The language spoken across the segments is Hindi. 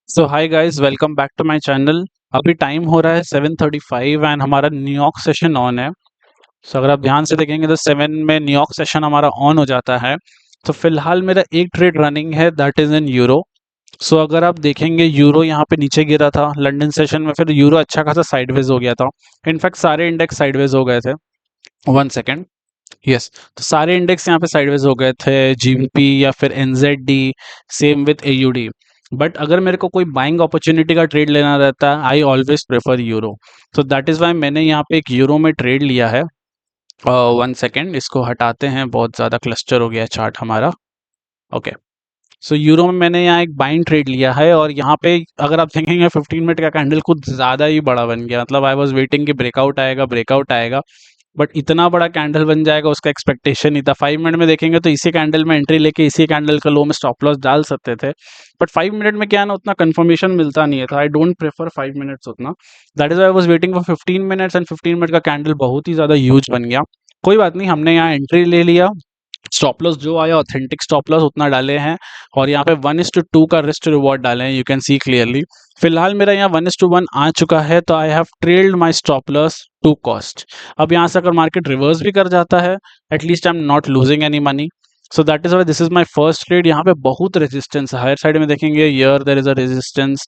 So hi guys, welcome back to my channel. अभी टाइम हो रहा है 7:35 एंड हमारा न्यूयॉर्क सेशन ऑन है। सो अगर आप ध्यान से देखेंगे तो 7 में न्यूयॉर्क सेशन हमारा ऑन हो जाता है। तो फिलहाल मेरा एक ट्रेड रनिंग है, दैट इज इन यूरो। सो अगर आप देखेंगे यूरो यहाँ पे नीचे गिरा था लंदन सेशन में, फिर यूरो अच्छा खासा साइडवेज हो गया था। इनफैक्ट सारे इंडेक्स साइडवेज हो गए थे। One second. यस, तो सारे इंडेक्स यहाँ पे साइडवेज हो गए थे, जीबीपी या फिर NZD, same with AUD. But अगर मेरे को कोई बाइंग अपॉर्चुनिटी का ट्रेड लेना रहता है, आई ऑलवेज प्रेफर यूरो। तो दैट इज वाई मैंने यहाँ पे एक यूरो में ट्रेड लिया है। वन सेकेंड, इसको हटाते हैं, बहुत ज़्यादा क्लस्टर हो गया चार्ट हमारा। ओके, सो यूरो में मैंने यहाँ एक बाइंग ट्रेड लिया है और यहाँ पे अगर आप देखेंगे 15 मिनट का कैंडल कुछ ज़्यादा ही बड़ा बन गया। मतलब आई वॉज वेटिंग कि ब्रेकआउट आएगा, ब्रेकआउट आएगा, बट इतना बड़ा कैंडल बन जाएगा उसका एक्सपेक्टेशन नहीं था। 5 मिनट में देखेंगे तो इसी कैंडल में एंट्री लेके इसी कैंडल का लो में स्टॉप लॉस डाल सकते थे। बट 5 मिनट में क्या है ना, उतना कंफर्मेशन मिलता नहीं है था। आई डोंट प्रेफर 5 मिनट्स उतना। That is I was waiting for 15 minutes and 15 minute का कैंडल बहुत ही ज़्यादा ह्यूज बन गया। कोई बात नहीं, हमने यहाँ एंट्री ले लिया। स्टॉप लॉस जो आया ऑथेंटिक स्टॉप लॉस उतना डाले हैं और यहाँ पे 1:2 का रिस्क रिवॉर्ड डाले हैं, यू कैन सी क्लियरली। फिलहाल मेरा यहाँ 1:1 आ चुका है, तो I have trailed my stop loss to cost. अब यहाँ से अगर मार्केट रिवर्स भी कर जाता है, at least I am not losing any money. So that is why this is my first trade. यहाँ पे बहुत रेजिस्टेंस है, हायर साइड में देखेंगे यर देयर इज अ रेजिस्टेंस,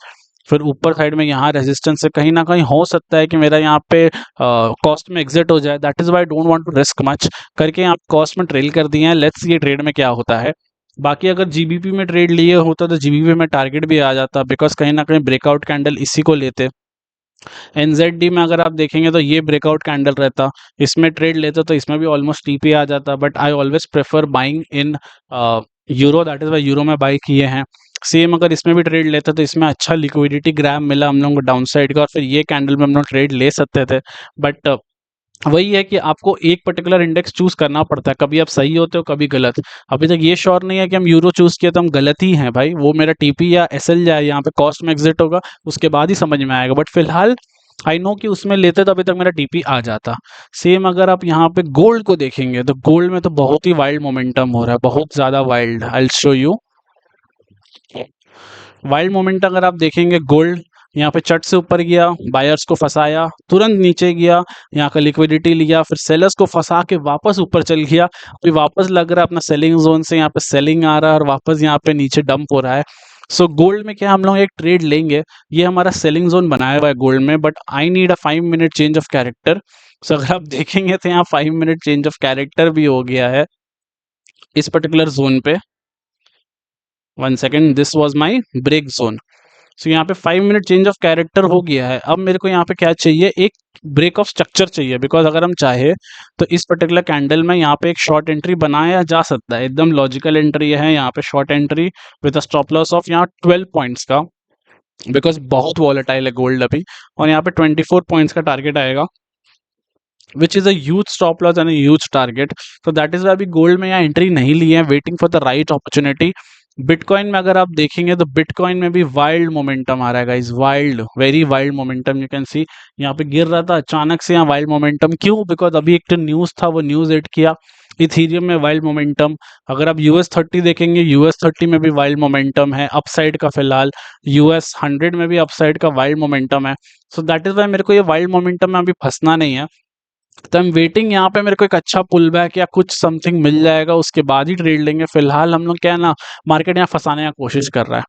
फिर ऊपर साइड में यहाँ रेजिस्टेंस है। कहीं ना कहीं हो सकता है कि मेरा यहाँ पे कॉस्ट में एग्जिट हो जाए। That is why don't want to risk much करके आप कॉस्ट में ट्रेल कर दिए हैं। लेट्स सी ये ट्रेड में क्या होता है। बाकी अगर जीबीपी में ट्रेड लिए होता तो जीबीपी में टारगेट भी आ जाता, बिकॉज कहीं ना कहीं ब्रेकआउट कैंडल इसी को लेते। एनजेडी में अगर आप देखेंगे तो ये ब्रेकआउट कैंडल रहता, इसमें ट्रेड लेते तो इसमें भी ऑलमोस्ट टीपी आ जाता। But I always prefer buying in euro, that is why euro में बाई किए हैं। सेम अगर इसमें भी ट्रेड लेते तो इसमें अच्छा लिक्विडिटी ग्रैब मिला हम लोगों को डाउन साइड का, और फिर ये कैंडल में हम लोग ट्रेड ले सकते थे। बट वही है कि आपको एक पर्टिकुलर इंडेक्स चूज करना पड़ता है, कभी आप सही होते हो कभी गलत। अभी तक ये श्योर नहीं है कि हम यूरो चूज किए तो हम गलत ही हैं भाई। वो मेरा टीपी या एसएल जाए, यहाँ पे कॉस्ट में एग्जिट होगा, उसके बाद ही समझ में आएगा। बट फिलहाल आई नो कि उसमें लेते तो अभी तक मेरा टीपी आ जाता। सेम अगर आप यहाँ पे गोल्ड को देखेंगे तो गोल्ड में तो बहुत ही वाइल्ड मोमेंटम हो रहा है, बहुत ज्यादा wild. I will show you wild moment. अगर आप देखेंगे गोल्ड यहाँ पे चट से ऊपर गया, बायर्स को फंसाया, तुरंत नीचे गया, यहाँ का लिक्विडिटी लिया, फिर सेलर्स को फंसा के वापस ऊपर चल गया। अभी वापस लग रहा है अपना सेलिंग जोन से, यहाँ पे सेलिंग आ रहा है और वापस यहाँ पे नीचे डंप हो रहा है। सो गोल्ड में क्या हम लोग एक ट्रेड लेंगे, ये हमारा सेलिंग जोन बनाया हुआ है गोल्ड में, but I need a 5 minute change of character. So अगर आप देखेंगे तो यहाँ 5 मिनट चेंज ऑफ कैरेक्टर भी हो गया है इस पर्टिकुलर जोन पे। One second, this was my break zone. So यहाँ पे 5 मिनट चेंज ऑफ कैरेक्टर हो गया है। अब मेरे को यहाँ पे क्या चाहिए, एक ब्रेक ऑफ स्ट्रक्चर चाहिए। बिकॉज अगर हम चाहे तो इस पर्टिकुलर कैंडल में यहाँ पे एक शॉर्ट एंट्री बनाया जा सकता है, एकदम लॉजिकल एंट्री है यहाँ पे, short entry with a stop loss of यहाँ 12 पॉइंट्स का। बिकॉज बहुत वॉलेटाइल है गोल्ड अभी, और यहाँ पे 24 पॉइंट्स का टारगेट आएगा, which is a huge stop loss and huge target. तो दैट इज वाई अभी गोल्ड में यहाँ एंट्री नहीं ली है, waiting for the right opportunity. Bitcoin में अगर आप देखेंगे तो बिटकॉइन में भी वाइल्ड मोमेंटम आ रहा है guys, wild, very wild momentum. You can सी यहाँ पे गिर रहा था, अचानक से यहाँ वाइल्ड मोमेंटम। क्यों? बिकॉज अभी एक तो न्यूज था, वो न्यूज एड किया। इथीरियम में वाइल्ड मोमेंटम। अगर आप US 30 देखेंगे, US 30 में भी वाइल्ड मोमेंटम है अपसाइड का। फिलहाल US 100 में भी अपसाइड का वाइल्ड मोमेंटम है। सो दैट इज वाई मेरे को ये वाइल्ड मोमेंटम में अभी फंसना नहीं है। तो आई एम वेटिंग, यहाँ पे मेरे को एक अच्छा पुल बैक या कुछ समथिंग मिल जाएगा, उसके बाद ही ट्रेड लेंगे। फिलहाल हम लोग क्या है ना, मार्केट यहाँ फंसाने का कोशिश कर रहा है।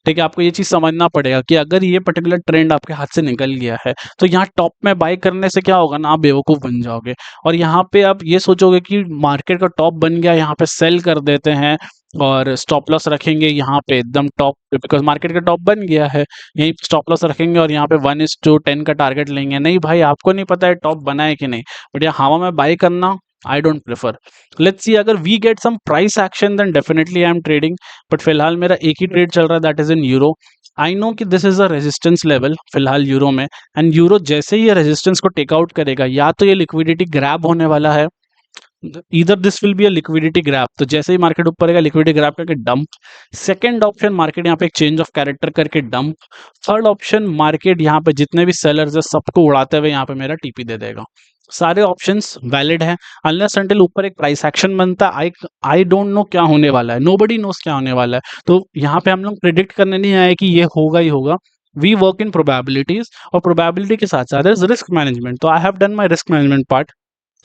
ठीक है, आपको ये चीज समझना पड़ेगा कि अगर ये पर्टिकुलर ट्रेंड आपके हाथ से निकल गया है तो यहाँ टॉप में बाय करने से क्या होगा ना, आप बेवकूफ बन जाओगे। और यहाँ पे आप ये सोचोगे कि मार्केट का टॉप बन गया, यहाँ पे सेल कर देते हैं और स्टॉप लॉस रखेंगे यहाँ पे एकदम टॉप पे, बिकॉज मार्केट का टॉप बन गया है। यहीं स्टॉप लॉस रखेंगे और यहाँ पे 1:10 का टारगेट लेंगे। नहीं भाई, आपको नहीं पता है टॉप बना है कि नहीं, बट यहाँ हवा में बाय करना I don't prefer. Let's see, अगर we get some price action then definitely I am trading. But फिलहाल मेरा एक ही ट्रेड चल रहा है, that is in euro. I know कि this is a resistance level फिलहाल यूरो में, एंड यूरो जैसे ही ये रेजिस्टेंस को टेक आउट करेगा, या तो ये लिक्विडिटी ग्रैब होने वाला है, इधर this will be a liquidity grab, तो जैसे ही मार्केट ऊपर आएगा लिक्विडिटी ग्रैप करके डंप। सेकंड ऑप्शन मार्केट यहाँ पे एक चेंज ऑफ कैरेक्टर करके डंप। थर्ड ऑप्शन मार्केट यहाँ पे जितने भी सेलर्स है सबको उड़ाते हुए यहाँ पे मेरा टीपी दे देगा। सारे ऑप्शंस वैलिड हैं अनलेस अनटिल ऊपर एक प्राइस एक्शन बनता है। आई आई डोंट नो क्या होने वाला है, नोबडी नोस क्या होने वाला है। तो यहाँ पे हम लोग प्रिडिक्ट करने नहीं आए कि ये होगा ही होगा। वी वर्क इन प्रोबेबिलिटीज, और प्रोबेबिलिटी के साथ साथ रिस्क मैनेजमेंट। तो I have done my risk management part,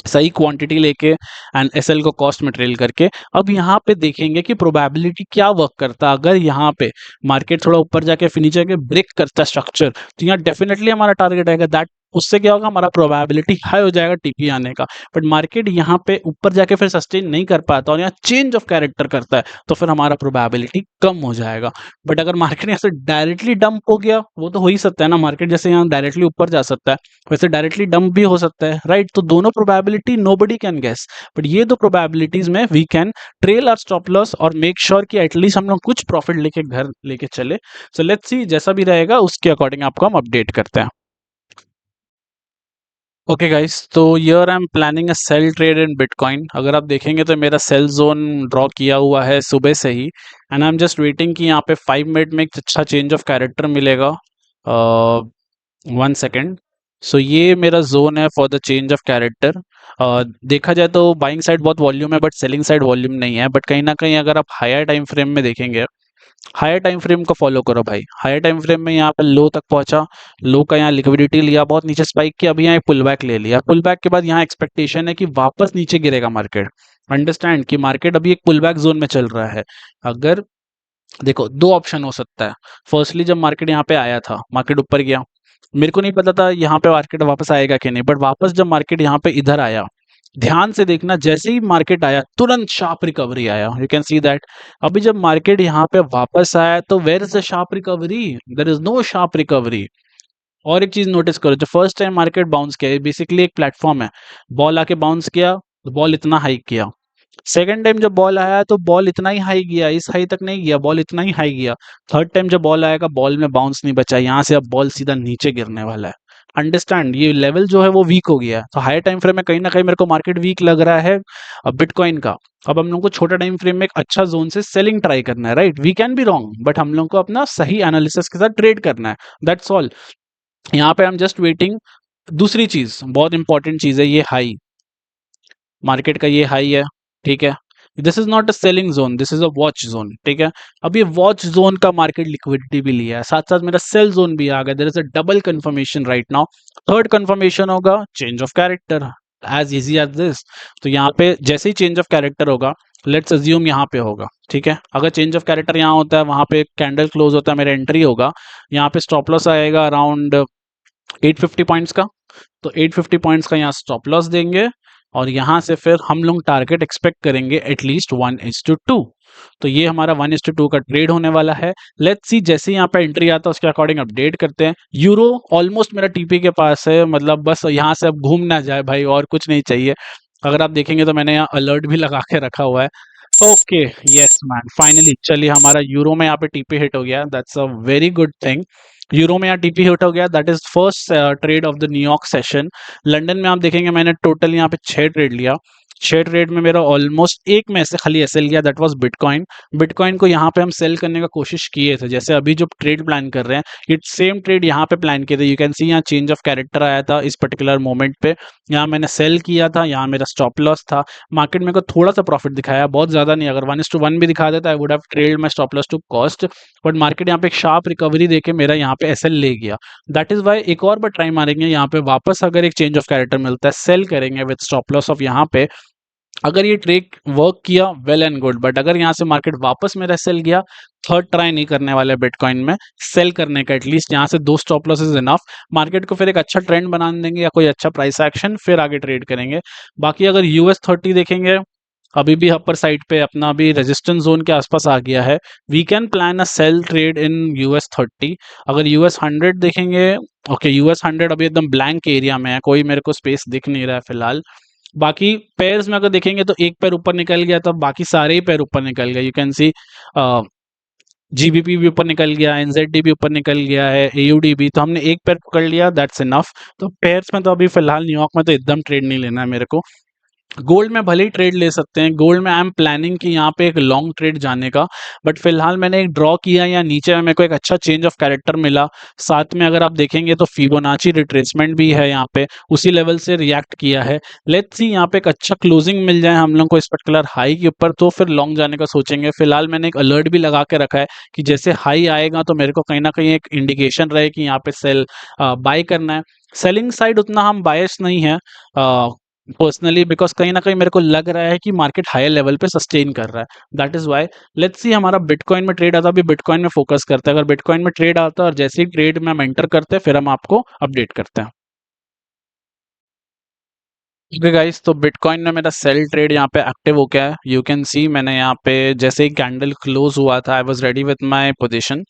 सही क्वांटिटी लेके एंड एसएल को कॉस्ट मटेरियल करके। अब यहाँ पे देखेंगे कि प्रोबेबिलिटी क्या वर्क करता है। अगर यहाँ पे मार्केट थोड़ा ऊपर जाके फिर नीचे जाके ब्रेक करता है स्ट्रक्चर, तो यहाँ डेफिनेटली हमारा टारगेट आएगा दैट, उससे क्या होगा हमारा प्रोबेबिलिटी हाई हो जाएगा टीपी आने का। बट मार्केट यहाँ पे ऊपर जाके फिर सस्टेन नहीं कर पाता और यहाँ चेंज ऑफ कैरेक्टर करता है, तो फिर हमारा प्रोबेबिलिटी कम हो जाएगा। बट अगर मार्केट यहाँ से डायरेक्टली डंप हो गया, वो तो हो ही सकता है ना, मार्केट जैसे यहाँ डायरेक्टली ऊपर जा सकता है वैसे डायरेक्टली डंप भी हो सकता है, राइट। तो दोनों probability nobody can guess, but ये दो प्रोबेबिलिटीज में we can trail our stop loss और मेक श्योर कि एटलीस्ट हम लोग कुछ प्रॉफिट लेके घर लेके चले। सो लेट्स सी, जैसा भी रहेगा उसके अकॉर्डिंग आपको हम अपडेट करते हैं। ओके गाइस, तो here I am planning a sell trade in bitcoin. अगर आप देखेंगे तो मेरा सेल जोन ड्रॉ किया हुआ है सुबह से ही, and I am just waiting कि यहाँ पे 5 मिनट में एक अच्छा चेंज ऑफ कैरेक्टर मिलेगा। 1 सेकेंड। सो ये मेरा जोन है for the change of character. देखा जाए तो बाइंग साइड बहुत वॉल्यूम है बट सेलिंग साइड वॉल्यूम नहीं है। बट कहीं ना कहीं अगर आप हायर टाइम फ्रेम में देखेंगे, हायर टाइम फ्रेम को फॉलो करो भाई। हायर टाइम फ्रेम में यहाँ पे लो तक पहुंचा, लो का यहाँ लिक्विडिटी लिया, बहुत नीचे स्पाइक किया, अभी यहाँ एक पुल बैक ले लिया। पुल बैक के बाद यहाँ एक्सपेक्टेशन है कि वापस नीचे गिरेगा मार्केट। अंडरस्टैंड कि मार्केट अभी एक पुल बैक जोन में चल रहा है। अगर देखो दो ऑप्शन हो सकता है। फर्स्टली जब मार्केट यहाँ पे आया था, मार्केट ऊपर गया, मेरे को नहीं पता था यहाँ पे मार्केट वापस आएगा कि नहीं, बट वापस जब मार्केट यहाँ पे इधर आया, ध्यान से देखना, जैसे ही मार्केट आया तुरंत शार्प रिकवरी आया, यू कैन सी दैट। अभी जब मार्केट यहाँ पे वापस आया तो where is the sharp recovery, there is no sharp recovery. और एक चीज नोटिस करो, जो फर्स्ट टाइम मार्केट बाउंस किया, बेसिकली एक प्लेटफॉर्म है, बॉल आके बाउंस किया तो बॉल इतना हाई किया। सेकंड टाइम जब बॉल आया तो बॉल इतना ही हाई गया, इस हाई तक नहीं गया, बॉल इतना ही हाई गया। थर्ड टाइम जब बॉल आएगा बॉल में बाउंस नहीं बचा, यहाँ से अब बॉल सीधा नीचे गिरने वाला है। अंडरस्टैंड, ये लेवल जो है वो वीक हो गया है। तो हाई टाइम फ्रेम में कहीं ना कहीं मेरे को मार्केट वीक लग रहा है बिटकॉइन का। अब हम लोग को छोटा टाइम फ्रेम में एक अच्छा जोन से सेलिंग ट्राई करना है, right. We can be wrong but हम लोग को अपना सही एनालिसिस के साथ ट्रेड करना है, दैट्स ऑल। यहाँ पे आई एम जस्ट वेटिंग। दूसरी चीज बहुत इंपॉर्टेंट चीज है, ये हाई, मार्केट का ये हाई है, ठीक है। This is not a selling zone, this is a watch zone, ठीक है। अब ये वॉच जोन का मार्केट लिक्विडिटी भी लिया है, साथ साथ मेरा सेल जोन भी आ गया। There is a double confirmation right now. Third confirmation होगा change of character, as easy as this. तो यहाँ पे जैसे ही चेंज ऑफ कैरेक्टर होगा, लेट्स अज्यूम यहाँ पे होगा, ठीक है। अगर चेंज ऑफ कैरेक्टर यहाँ होता है, वहां पे कैंडल क्लोज होता है, मेरा एंट्री होगा, यहाँ पे स्टॉप लॉस आएगा अराउंड 850 पॉइंट्स का। तो 850 पॉइंट्स का यहाँ स्टॉप लॉस देंगे, और यहाँ से फिर हम लोग टारगेट एक्सपेक्ट करेंगे एटलीस्ट 1:2। तो ये हमारा 1:2 का ट्रेड होने वाला है। लेट्स सी, जैसे यहाँ पे एंट्री आता है उसके अकॉर्डिंग अपडेट करते हैं। यूरो ऑलमोस्ट मेरा टीपी के पास है, मतलब बस यहाँ से अब घूम ना जाए भाई, और कुछ नहीं चाहिए। अगर आप देखेंगे तो मैंने यहाँ अलर्ट भी लगा के रखा हुआ है। ओके, यस मैन, फाइनली चलिए हमारा यूरो में यहाँ पे टीपी हिट हो गया, that's a very good thing. Euro में यहाँ टीपी हिट हो गया, that is first trade off the New York session. London में आप देखेंगे मैंने टोटल यहाँ पे 6 ट्रेड लिया। 6 ट्रेड में मेरा ऑलमोस्ट एक में से खाली एसएल गया, दैट वाज बिटकॉइन। बिटकॉइन को यहाँ पे हम सेल करने का कोशिश किए थे, जैसे अभी जो ट्रेड प्लान कर रहे हैं ये सेम ट्रेड यहाँ पे प्लान किए थे। यू कैन सी यहाँ चेंज ऑफ कैरेक्टर आया था इस पर्टिकुलर मोमेंट पे, यहाँ मैंने सेल किया था, यहाँ मेरा स्टॉप लॉस था। मार्केट मेरे को थोड़ा सा प्रॉफिट दिखाया, बहुत ज्यादा नहीं। अगर 1:1 भी दिखा देता, I would have trade my stop loss to cost. But market यहाँ पे एक शार्प रिकवरी देके मेरा यहाँ पे एसएल ले गया। दैट इज वाई एक और बार ट्राई मारेंगे यहाँ पे वापस, अगर एक चेंज ऑफ कैरेक्टर मिलता है सेल करेंगे विद स्टॉप लॉस ऑफ यहाँ पे। अगर ये ट्रेड वर्क किया वेल एंड गुड, बट अगर यहाँ से मार्केट वापस मेरा सेल गया, थर्ड ट्राई नहीं करने वाले बिटकॉइन में सेल करने का। एटलीस्ट यहाँ से 2 stop loss is enough. Market को फिर एक अच्छा ट्रेंड बना देंगे या कोई अच्छा प्राइस एक्शन, फिर आगे ट्रेड करेंगे। बाकी अगर US 30 देखेंगे, अभी भी अपर साइड पे अपना भी रेजिस्टेंस जोन के आसपास आ गया है। We can plan a sell trade in US 30। अगर US 100 देखेंगे, ओके US 100 अभी एकदम ब्लैंक एरिया में है, कोई मेरे को स्पेस दिख नहीं रहा है फिलहाल। बाकी पेयर्स में अगर देखेंगे तो एक पैर ऊपर निकल गया, तो बाकी सारे ही पैर ऊपर निकल गए। यू कैन सी जीबीपी भी ऊपर निकल गया, एनजेडी भी ऊपर निकल गया है, एयूडी भी। तो हमने एक पैर पकड़ लिया, दैट्स इनफ। तो पेयर्स में तो अभी फिलहाल न्यूयॉर्क में तो एकदम ट्रेड नहीं लेना है मेरे को। गोल्ड में भले ही ट्रेड ले सकते हैं, गोल्ड में आई एम प्लानिंग कि यहाँ पे एक लॉन्ग ट्रेड जाने का, बट फिलहाल मैंने एक ड्रॉ किया या नीचे में मेरे को एक अच्छा चेंज ऑफ कैरेक्टर मिला। साथ में अगर आप देखेंगे तो फिबोनाची रिट्रेसमेंट भी है यहाँ पे, उसी लेवल से रिएक्ट किया है। लेट्स सी यहाँ पे एक अच्छा क्लोजिंग मिल जाए हम लोग को इस पर्टिकुलर हाई के ऊपर, तो फिर लॉन्ग जाने का सोचेंगे। फिलहाल मैंने एक अलर्ट भी लगा के रखा है कि जैसे हाई आएगा तो मेरे को कहीं ना कहीं एक इंडिकेशन रहे कि यहाँ पे सेल बाय करना है। सेलिंग साइड उतना हम बायस नहीं है पर्सनली, बिकॉज कहीं ना कहीं मेरे को लग रहा है कि मार्केट हायर लेवल पे सस्टेन कर रहा है। That is why let's see हमारा बिटकॉइन में ट्रेड आता है, अभी बिटकॉइन में फोकस करते हैं। अगर बिटकॉइन में ट्रेड आता है और जैसे ही ट्रेड में हम एंटर करते हैं फिर हम आपको अपडेट करते हैं। ओके गाइस, तो बिटकॉइन में मेरा सेल ट्रेड यहाँ पे एक्टिव हो गया है। यू कैन सी मैंने यहाँ पे जैसे ही कैंडल क्लोज हुआ था I was ready with my position.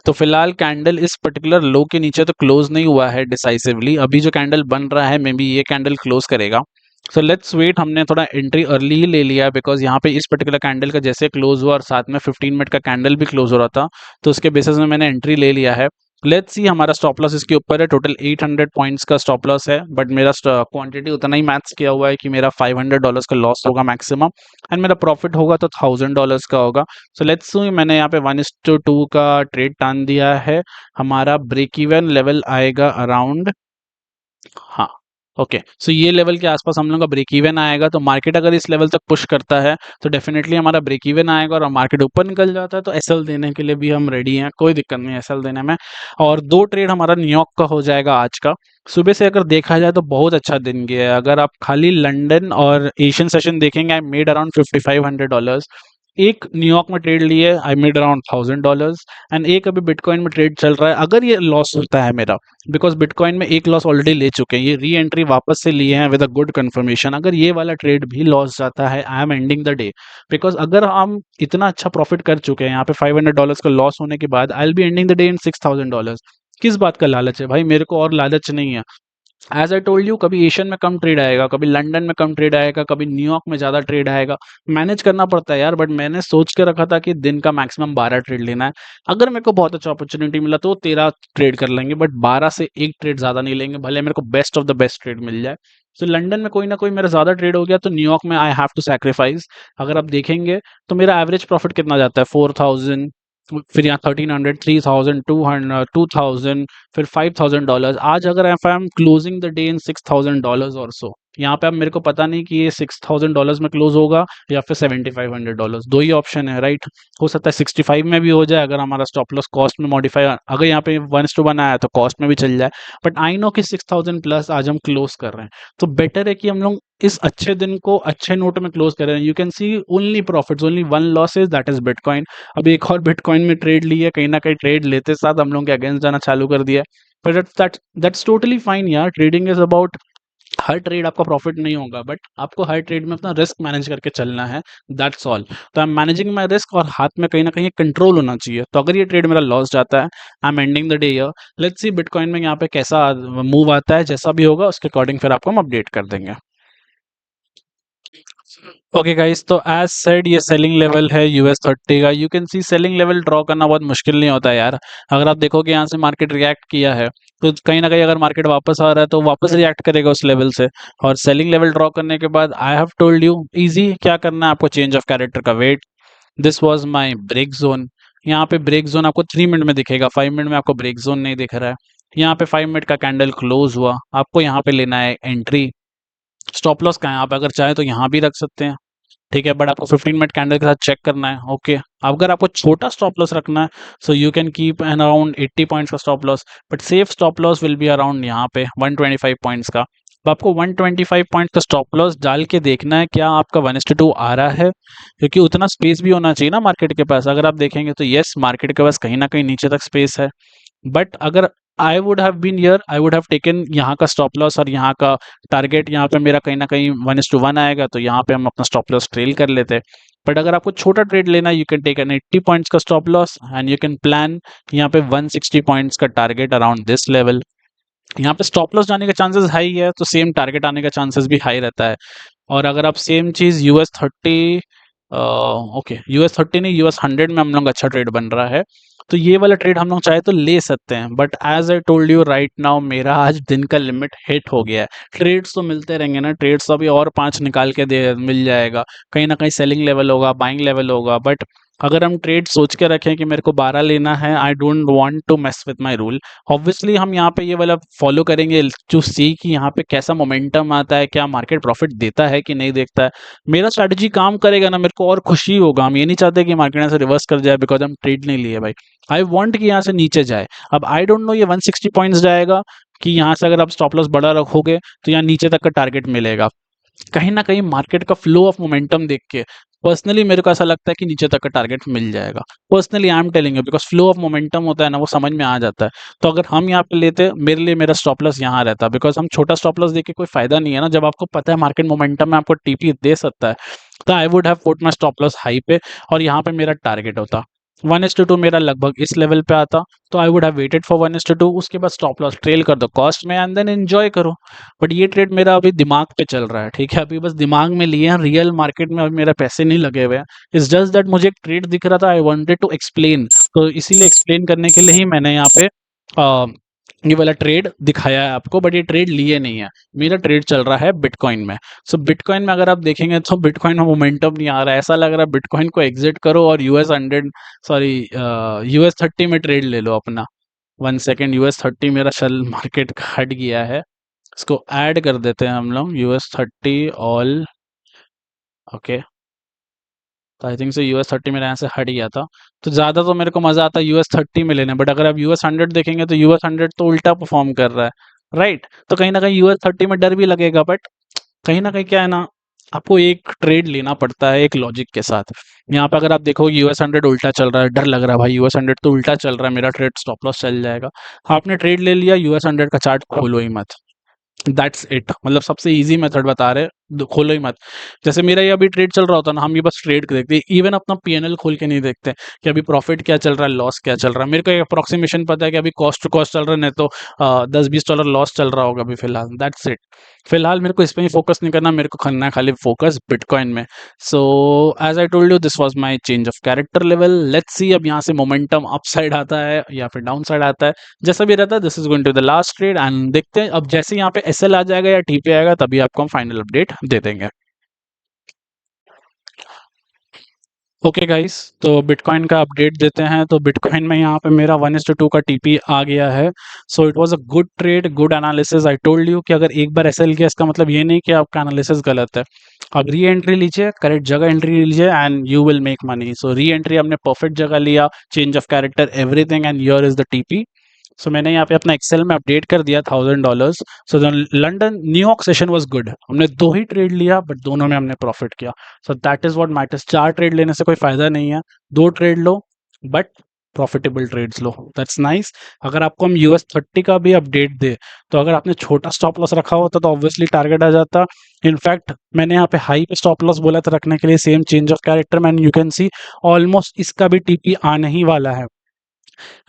तो फिलहाल कैंडल इस पर्टिकुलर लो के नीचे तो क्लोज नहीं हुआ है डिसाइसिवली, अभी जो कैंडल बन रहा है मे बी ये कैंडल क्लोज करेगा। सो लेट्स वेट, हमने थोड़ा एंट्री अर्ली ही ले लिया है बिकॉज यहाँ पे इस पर्टिकुलर कैंडल का जैसे क्लोज हुआ और साथ में 15 मिनट का कैंडल भी क्लोज हो रहा था, तो उसके बेसिस में मैंने एंट्री ले लिया है। लेट्स सी, हमारा स्टॉप लॉस इसके ऊपर है, टोटल 800 पॉइंट्स का स्टॉप लॉस है, बट मेरा क्वांटिटी उतना ही मैथ्स किया हुआ है कि मेरा $500 का लॉस होगा मैक्सिमम, एंड मेरा प्रॉफिट होगा तो $1000 का होगा। सो लेट्स सी, मैंने यहाँ पे 1:2 का ट्रेड टान दिया है। हमारा ब्रेक इवन लेवल आएगा अराउंड, हाँ, ओके, सो ये लेवल के आसपास हम लोग का ब्रेक इवन आएगा। तो मार्केट अगर इस लेवल तक पुश करता है तो डेफिनेटली हमारा ब्रेक इवन आएगा, और मार्केट ऊपर निकल जाता है तो एसएल देने के लिए भी हम रेडी हैं, कोई दिक्कत नहीं एसएल देने में। और दो ट्रेड हमारा न्यूयॉर्क का हो जाएगा आज का। सुबह से अगर देखा जाए तो बहुत अच्छा दिन गया है। अगर आप खाली लंदन और एशियन सेशन देखेंगे, आई मेड अराउंड $5500। एक न्यूयॉर्क में ट्रेड लिए आई मेड अराउंड $1000, एंड एक अभी बिटकॉइन में ट्रेड चल रहा है। अगर ये लॉस होता है मेरा, बिकॉज बिटकॉइन में एक लॉस ऑलरेडी ले चुके हैं, ये री एंट्री वापस से लिए हैं विद अ गुड कंफर्मेशन, अगर ये वाला ट्रेड भी लॉस जाता है I am ending the day. Because अगर हम इतना अच्छा प्रॉफिट कर चुके हैं यहाँ पे $500 का लॉस होने के बाद, I will be ending the day in $6000। किस बात का लालच है भाई, मेरे को और लालच नहीं है। एज आई टोल्ड यू, कभी एशियन में कम ट्रेड आएगा, कभी लंदन में कम ट्रेड आएगा, कभी न्यूयॉर्क में ज़्यादा ट्रेड आएगा। मैनेज करना पड़ता है यार, बट मैंने सोच के रखा था कि दिन का मैक्सिमम 12 ट्रेड लेना है। अगर मेरे को बहुत अच्छा अपॉर्चुनिटी मिला तो 13 ट्रेड कर लेंगे, बट 12 से एक ट्रेड ज़्यादा नहीं लेंगे, भले मेरे को best of the best trade मिल जाए। तो लंदन में कोई ना कोई मेरा ज़्यादा ट्रेड हो गया तो न्यूयॉर्क में आई हैव टू सैक्रिफाइस। अगर आप देखेंगे तो मेरा एवरेज प्रॉफिट कितना जाता है, 4000, फिर यहाँ 1300, 3000, 200, 2000, फिर $5000। आज अगर F I am closing the day in $6000 और सो, यहाँ पे अब मेरे को पता नहीं कि ये $6000 में क्लोज होगा या फिर $7500, दो ही ऑप्शन है, राइट। हो सकता है 65 में भी हो जाए अगर हमारा स्टॉप लॉस कॉस्ट में मॉडिफाई, अगर यहाँ पे 1:1 आया तो कॉस्ट में भी चल जाए। बट आई नो कि 6000 प्लस आज हम क्लोज कर रहे हैं, तो बेटर है कि हम लोग इस अच्छे दिन को अच्छे नोट में क्लोज कर रहे हैं। You can C only profits, only one loss is that is bitcoin. अभी एक और बिटकॉइन में ट्रेड ली है, कहीं ना कहीं ट्रेड लेते साथ हम लोग के अगेंस्ट जाना चालू कर दिया। पर दैट्स टोटली फाइन यार, trading is about, her trade आपका प्रॉफिट नहीं होगा, बट आपको हर ट्रेड में अपना रिस्क मैनेज करके चलना है, दैट्स ऑल। तो I am managing my risk, और हाथ में कहीं ना कहीं कंट्रोल होना चाहिए। तो अगर ये ट्रेड मेरा लॉस जाता है, I am ending the day year. Let's see bitcoin में यहाँ पे कैसा मूव आता है, जैसा भी होगा उसके अकॉर्डिंग फिर आपको हम अपडेट कर देंगे। ओके गाइस, तो एज सेड ये सेलिंग लेवल है US30 का। You can C selling level draw करना बहुत मुश्किल नहीं होता है यार। अगर आप देखोगे यहाँ से मार्केट रिएक्ट किया है, तो कहीं ना कहीं अगर मार्केट वापस आ रहा है तो वापस रिएक्ट करेगा उस लेवल से। और सेलिंग लेवल ड्रॉ करने के बाद I have told you easy क्या करना है आपको, चेंज ऑफ कैरेक्टर का wait. This was my break zone. यहाँ पे ब्रेक जोन आपको 3 मिनट में दिखेगा, 5 मिनट में आपको ब्रेक जोन नहीं दिख रहा है। यहाँ पे 5 मिनट का कैंडल क्लोज हुआ, आपको यहाँ पे लेना है एंट्री। स्टॉप लॉस कहाँ है, आप अगर चाहे तो यहाँ भी रख सकते हैं, ठीक है, बट आपको 15 मिनट कैंडल के साथ चेक करना है। ओके, अगर आपको छोटा स्टॉप लॉस रखना है so you can keep an around 80 points का stop loss, but safe stop loss will be around यहाँ पे 125 पॉइंट्स का। तो आपको 125 पॉइंट्स का स्टॉप लॉस डाल के देखना है क्या आपका 1:2 आ रहा है, क्योंकि उतना स्पेस भी होना चाहिए ना मार्केट के पास। अगर आप देखेंगे तो यस, मार्केट के पास कहीं ना कहीं नीचे तक स्पेस है, बट अगर I would have been here, I would have taken यहाँ का स्टॉप लॉस और यहाँ का टारगेट। यहाँ पे मेरा कहीं ना कहीं 1:1 आएगा तो यहाँ पे हम अपना स्टॉप लॉस ट्रेल कर लेते हैं। बट अगर आपको छोटा ट्रेड लेना है, you can take an 80 points का stop loss, and you can plan यहाँ पे 160 पॉइंट्स का टारगेट अराउंड दिस लेवल। यहाँ पे स्टॉप लॉस जाने का चांसेस हाई है तो सेम टारगेट आने का चांसेस भी हाई रहता है। और अगर आप सेम चीज US30, ओके US30 नहीं US100 में हम लोग अच्छा ट्रेड बन रहा है। तो ये वाला ट्रेड हम लोग चाहे तो ले सकते हैं, but as I told you right now मेरा आज दिन का लिमिट हिट हो गया है। ट्रेड्स तो मिलते रहेंगे ना, ट्रेड्स तो अभी और 5 निकाल के दे मिल जाएगा, कहीं ना कहीं सेलिंग लेवल होगा, बाइंग लेवल होगा, बट अगर हम ट्रेड सोच के रखें कि मेरे को 12 लेना है, I don't want to mess with my rule. Obviously हम यहाँ पे ये वाला फॉलो करेंगे टू सी कि यहाँ पे कैसा मोमेंटम आता है, क्या मार्केट प्रॉफिट देता है कि नहीं देता है। मेरा स्ट्रैटेजी काम करेगा ना, मेरे को और खुशी होगा। हम ये नहीं चाहते कि मार्केट यहाँ से रिवर्स कर जाए बिकॉज हम ट्रेड नहीं लिए भाई। आई वांट कि यहाँ से नीचे जाए। अब आई डोंट नो ये 160 पॉइंट्स जाएगा कि यहाँ से अगर आप स्टॉप लॉस बड़ा रखोगे तो यहाँ नीचे तक का टारगेट मिलेगा। कहीं ना कहीं मार्केट का फ्लो ऑफ मोमेंटम देख के पर्सनली मेरे को ऐसा लगता है कि नीचे तक का टारगेट मिल जाएगा। Personally I am telling you, because flow of momentum होता है ना, वो समझ में आ जाता है। तो अगर हम यहाँ पे लेते, मेरे लिए मेरा स्टॉप लॉस यहाँ रहता, बिकॉज हम छोटा स्टॉप लॉस देख के कोई फायदा नहीं है ना, जब आपको पता है मार्केट मोमेंटम में आपको टीपी दे सकता है। तो आई would have put my stop loss high पे, और यहाँ पे मेरा टारगेट होता 1:2 मेरा लगभग इस लेवल पे आता। तो आई वुड हैव वेटेड फॉर 1:2, उसके बाद स्टॉप लॉस ट्रेल कर दो कॉस्ट में एंड देन एंजॉय करो। बट ये ट्रेड मेरा अभी दिमाग पे चल रहा है, ठीक है, अभी बस दिमाग में लिए हैं, रियल मार्केट में अभी मेरे पैसे नहीं लगे हुए हैं। इट्स जस्ट दैट मुझे एक ट्रेड दिख रहा था, आई वांटेड टू एक्सप्लेन, तो इसीलिए एक्सप्लेन करने के लिए ही मैंने यहाँ पे ये वाला ट्रेड दिखाया है आपको, बट ये ट्रेड लिए नहीं है। मेरा ट्रेड चल रहा है बिटकॉइन में। सो बिटकॉइन में अगर आप देखेंगे तो बिटकॉइन में मोमेंटम नहीं आ रहा है, ऐसा लग रहा है बिटकॉइन को एग्जिट करो और US 100, सॉरी US 30 में ट्रेड ले लो अपना। 1 सेकेंड, US 30 मेरा शल मार्केट का हट गया है, इसको ऐड कर देते हैं हम लोग, US 30 ऑल। ओके, तो आई थिंक से US 30 मेरे यहाँ से हट गया था। तो ज़्यादा तो मेरे को मज़ा आता है US 30 में लेने, बट अगर आप US 100 देखेंगे तो US 100 तो उल्टा परफॉर्म कर रहा है, राइट। तो कहीं ना कहीं US 30 में डर भी लगेगा, बट कहीं ना कहीं क्या है ना, आपको एक ट्रेड लेना पड़ता है एक लॉजिक के साथ। यहाँ पे अगर आप देखो US 100 उल्टा चल रहा है, डर लग रहा है भाई US 100 तो उल्टा चल रहा है, मेरा ट्रेड स्टॉप लॉस चल जाएगा। आपने ट्रेड ले लिया, US 100 का चार्ट खोलो ही मत, दैट्स इट। मतलब सबसे इजी मेथड बता रहे, खोलो ही मत। जैसे मेरा ये अभी ट्रेड चल रहा होता ना, हम ये बस ट्रेड देखते हैं, इवन अपना PNL खोल के नहीं देखते कि अभी प्रॉफिट क्या चल रहा है, लॉस क्या चल रहा है। मेरे को एक अप्रोक्सीमेशन पता है कि अभी कॉस्ट टू कॉस्ट चल रहा है, नहीं तो $10-20 लॉस चल रहा होगा अभी फिलहाल, दैट्स इट। फिलहाल मेरे को इस पे ही फोकस नहीं करना, मेरे को करना है खाली फोकस बिटकॉइन में। So as I told you, this was my change of character level. Let's see अब यहाँ से मोमेंटम अप साइड आता है या फिर डाउन साइड आता है, जैसा भी रहता है। This is going to the last trade and देखते हैं अब जैसे यहाँ पे SL आ जाएगा या TP आएगा तभी आपको हम फाइनल अपडेट दे देंगे। ओके गाइस, तो बिटकॉइन का अपडेट देते हैं। तो बिटकॉइन में यहाँ पे मेरा 1:2 का TP आ गया है। So it was a good trade, good analysis. I told you कि अगर एक बार SL किया इसका मतलब ये नहीं कि आपका एनालिसिस गलत है। अब री एंट्री लीजिए, करेक्ट जगह एंट्री लीजिए and you will make money. So re entry हमने परफेक्ट जगह लिया, change of character everything, and here is the TP। सो मैंने यहाँ पे अपना एक्सेल में अपडेट कर दिया $1000। So London New York session was good, हमने 2 ही ट्रेड लिया बट दोनों में हमने प्रॉफिट किया। So that is what matters. 4 trade लेने से कोई फायदा नहीं है, 2 ट्रेड लो बट प्रॉफिटेबल ट्रेड्स लो, दैट्स नाइस। अगर आपको हम US 30 का भी अपडेट दे, तो अगर आपने छोटा स्टॉप लॉस रखा होता तो ऑब्वियसली टारगेट आ जाता। इनफैक्ट मैंने यहाँ पे हाई पे स्टॉप लॉस बोला था रखने के लिए, same change of character man you can C almost इसका भी TP आने ही वाला है।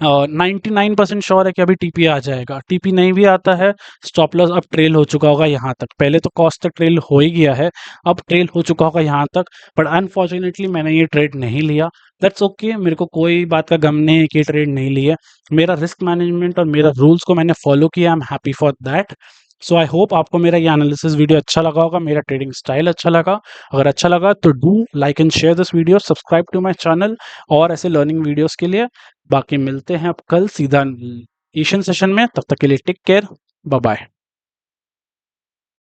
99% श्योर है कि अभी TP आ जाएगा। TP नहीं भी आता है, स्टॉप लॉस अब ट्रेल हो चुका होगा यहाँ तक। पहले तो कॉस्ट तक ट्रेल हो ही गया है, अब ट्रेल हो चुका होगा यहाँ तक। बट अनफॉर्चुनेटली मैंने ये ट्रेड नहीं लिया, दैट्स ओके। मेरे को कोई बात का गम नहीं है कि ट्रेड नहीं लिया। मेरा रिस्क मैनेजमेंट और मेरा रूल्स को मैंने फॉलो किया, I am happy for that. So I hope आपको मेरा ये एनालिसिस वीडियो अच्छा लगा होगा, मेरा ट्रेडिंग स्टाइल अच्छा लगा। अगर अच्छा लगा तो do like and share this video, subscribe to my channel और ऐसे लर्निंग वीडियोस के लिए। बाकी मिलते हैं अब कल सीधा एशियन सेशन में, तब तक के लिए टेक केयर, बाय बाय।